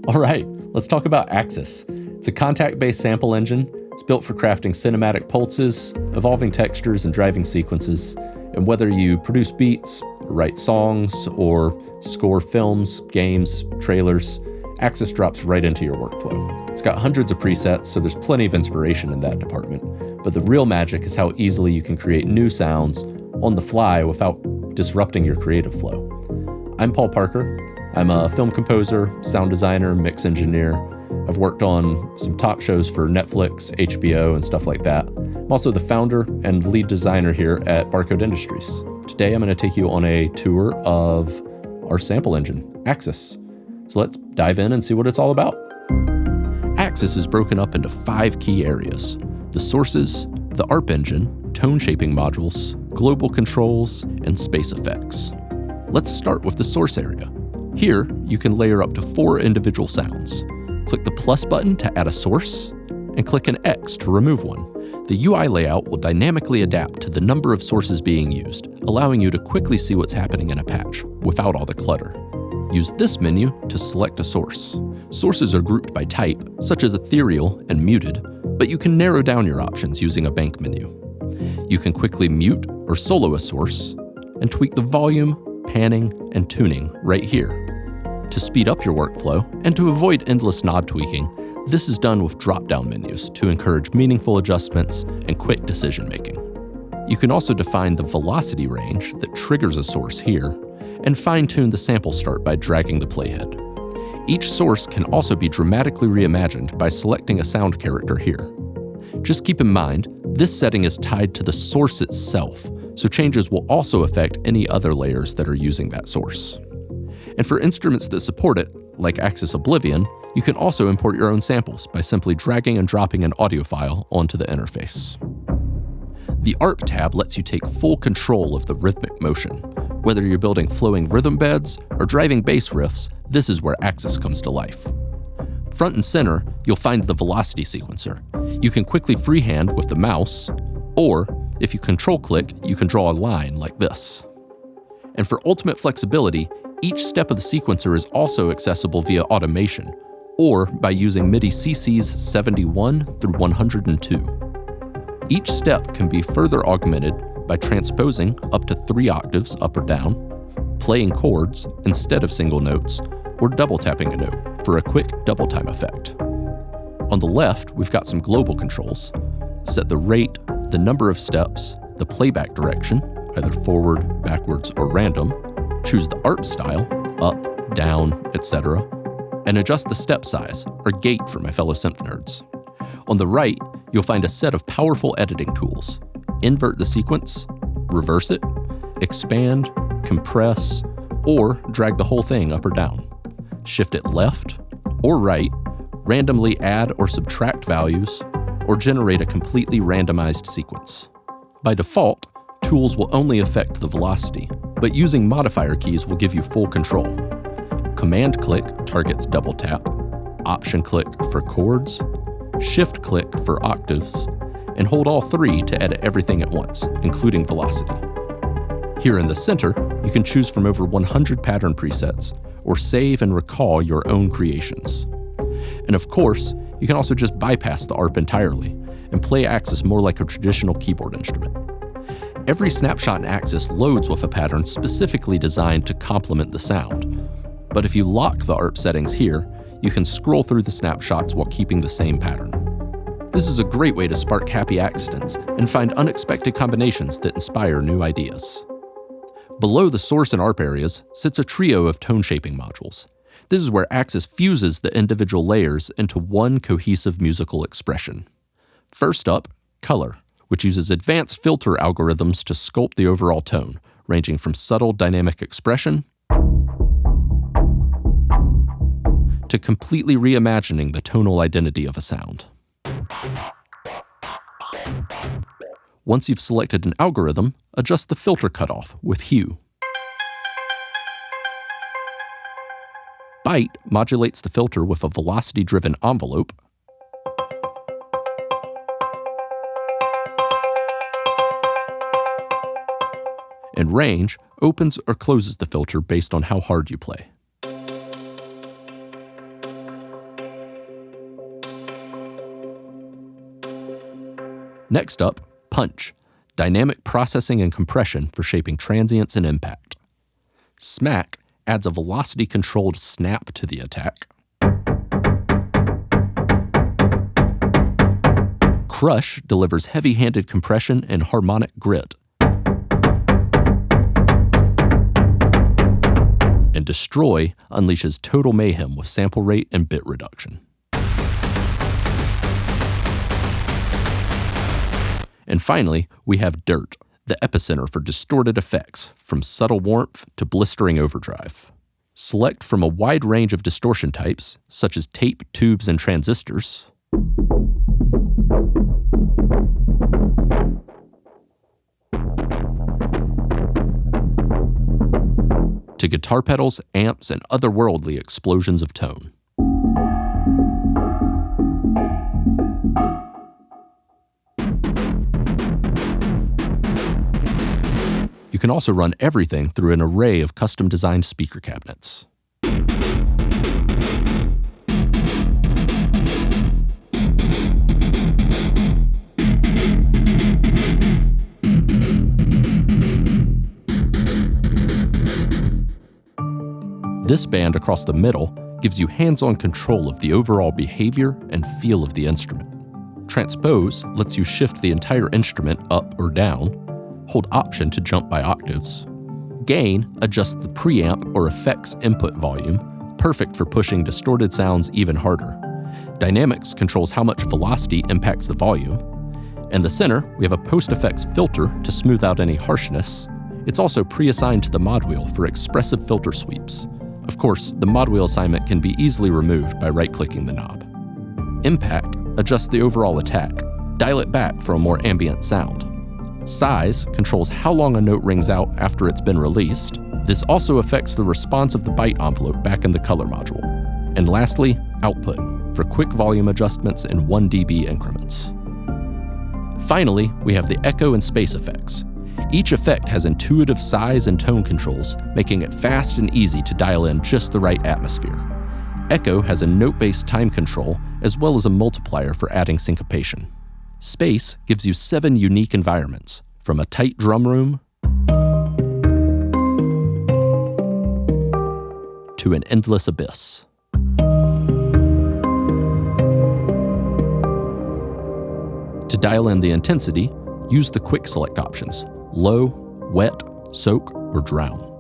All right, let's talk about AXIS. It's a contact-based sample engine. It's built for crafting cinematic pulses, evolving textures, and driving sequences. And whether you produce beats, write songs, or score films, games, trailers, AXIS drops right into your workflow. It's got hundreds of presets, so there's plenty of inspiration in that department. But the real magic is how easily you can create new sounds on the fly without disrupting your creative flow. I'm Paul Parker. I'm a film composer, sound designer, mix engineer. I've worked on some top shows for Netflix, HBO, and stuff like that. I'm also the founder and lead designer here at Barcode Industries. Today, I'm going to take you on a tour of our sample engine, AXIS. So let's dive in and see what it's all about. AXIS is broken up into 5 key areas: the sources, the Arp engine, tone shaping modules, global controls, and space effects. Let's start with the source area. Here, you can layer up to 4 individual sounds. Click the plus button to add a source, and click an X to remove one. The UI layout will dynamically adapt to the number of sources being used, allowing you to quickly see what's happening in a patch without all the clutter. Use this menu to select a source. Sources are grouped by type, such as ethereal and muted, but you can narrow down your options using a bank menu. You can quickly mute or solo a source, and tweak the volume, panning, and tuning right here. To speed up your workflow and to avoid endless knob tweaking, this is done with drop-down menus to encourage meaningful adjustments and quick decision-making. You can also define the velocity range that triggers a source here, and fine-tune the sample start by dragging the playhead. Each source can also be dramatically reimagined by selecting a sound character here. Just keep in mind, this setting is tied to the source itself, so changes will also affect any other layers that are using that source. And for instruments that support it, like AXIS Oblivion, you can also import your own samples by simply dragging and dropping an audio file onto the interface. The Arp tab lets you take full control of the rhythmic motion. Whether you're building flowing rhythm beds or driving bass riffs, this is where AXIS comes to life. Front and center, you'll find the velocity sequencer. You can quickly freehand with the mouse, or if you control-click, you can draw a line like this. And for ultimate flexibility, each step of the sequencer is also accessible via automation, or by using MIDI CCs 71 through 102. Each step can be further augmented by transposing up to 3 octaves up or down, playing chords instead of single notes, or double tapping a note for a quick double time effect. On the left, we've got some global controls. Set the rate, the number of steps, the playback direction, either forward, backwards, or random, choose the Arp style, up, down, etc., and adjust the step size, or gate for my fellow synth nerds. On the right, you'll find a set of powerful editing tools. Invert the sequence, reverse it, expand, compress, or drag the whole thing up or down. Shift it left or right, randomly add or subtract values, or generate a completely randomized sequence. By default, tools will only affect the velocity, but using modifier keys will give you full control. Command click targets double tap, option click for chords, shift click for octaves, and hold all 3 to edit everything at once, including velocity. Here in the center, you can choose from over 100 pattern presets, or save and recall your own creations. And of course, you can also just bypass the Arp entirely and play AXIS more like a traditional keyboard instrument. Every snapshot in AXIS loads with a pattern specifically designed to complement the sound. But if you lock the Arp settings here, you can scroll through the snapshots while keeping the same pattern. This is a great way to spark happy accidents and find unexpected combinations that inspire new ideas. Below the source and Arp areas sits a trio of tone shaping modules. This is where AXIS fuses the individual layers into one cohesive musical expression. First up, color, which uses advanced filter algorithms to sculpt the overall tone, ranging from subtle dynamic expression to completely reimagining the tonal identity of a sound. Once you've selected an algorithm, adjust the filter cutoff with hue. Byte modulates the filter with a velocity-driven envelope, and range opens or closes the filter based on how hard you play. Next up, punch, dynamic processing and compression for shaping transients and impact. Smack adds a velocity-controlled snap to the attack. Crush delivers heavy-handed compression and harmonic grit. And Destroy unleashes total mayhem with sample rate and bit reduction. And finally, we have Dirt, the epicenter for distorted effects, from subtle warmth to blistering overdrive. Select from a wide range of distortion types, such as tape, tubes, and transistors, to guitar pedals, amps, and otherworldly explosions of tone. You can also run everything through an array of custom-designed speaker cabinets. This band across the middle gives you hands-on control of the overall behavior and feel of the instrument. Transpose lets you shift the entire instrument up or down. Hold Option to jump by octaves. Gain adjusts the preamp or effects input volume, perfect for pushing distorted sounds even harder. Dynamics controls how much velocity impacts the volume. In the center, we have a post-effects filter to smooth out any harshness. It's also pre-assigned to the mod wheel for expressive filter sweeps. Of course, the mod wheel assignment can be easily removed by right-clicking the knob. Impact adjusts the overall attack. Dial it back for a more ambient sound. Size controls how long a note rings out after it's been released. This also affects the response of the byte envelope back in the color module. And lastly, Output, for quick volume adjustments in 1 dB increments. Finally, we have the echo and space effects. Each effect has intuitive size and tone controls, making it fast and easy to dial in just the right atmosphere. Echo has a note-based time control, as well as a multiplier for adding syncopation. Space gives you 7 unique environments, from a tight drum room to an endless abyss. To dial in the intensity, use the quick select options: low, wet, soak, or drown.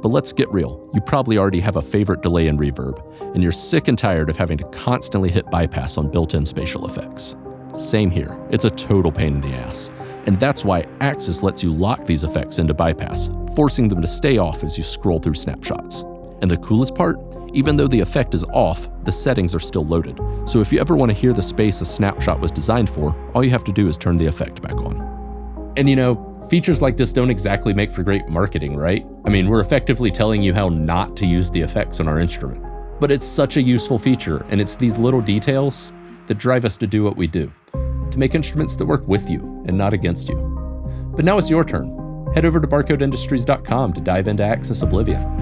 But let's get real, you probably already have a favorite delay and reverb, and you're sick and tired of having to constantly hit bypass on built-in spatial effects. Same here, it's a total pain in the ass. And that's why AXIS lets you lock these effects into bypass, forcing them to stay off as you scroll through snapshots. And the coolest part? Even though the effect is off, the settings are still loaded. So if you ever want to hear the space a snapshot was designed for, all you have to do is turn the effect back on. And you know, features like this don't exactly make for great marketing, right? I mean, we're effectively telling you how not to use the effects on our instrument. But it's such a useful feature, and it's these little details that drive us to do what we do, to make instruments that work with you and not against you. But now it's your turn. Head over to barcodeindustries.com to dive into AXIS Oblivion.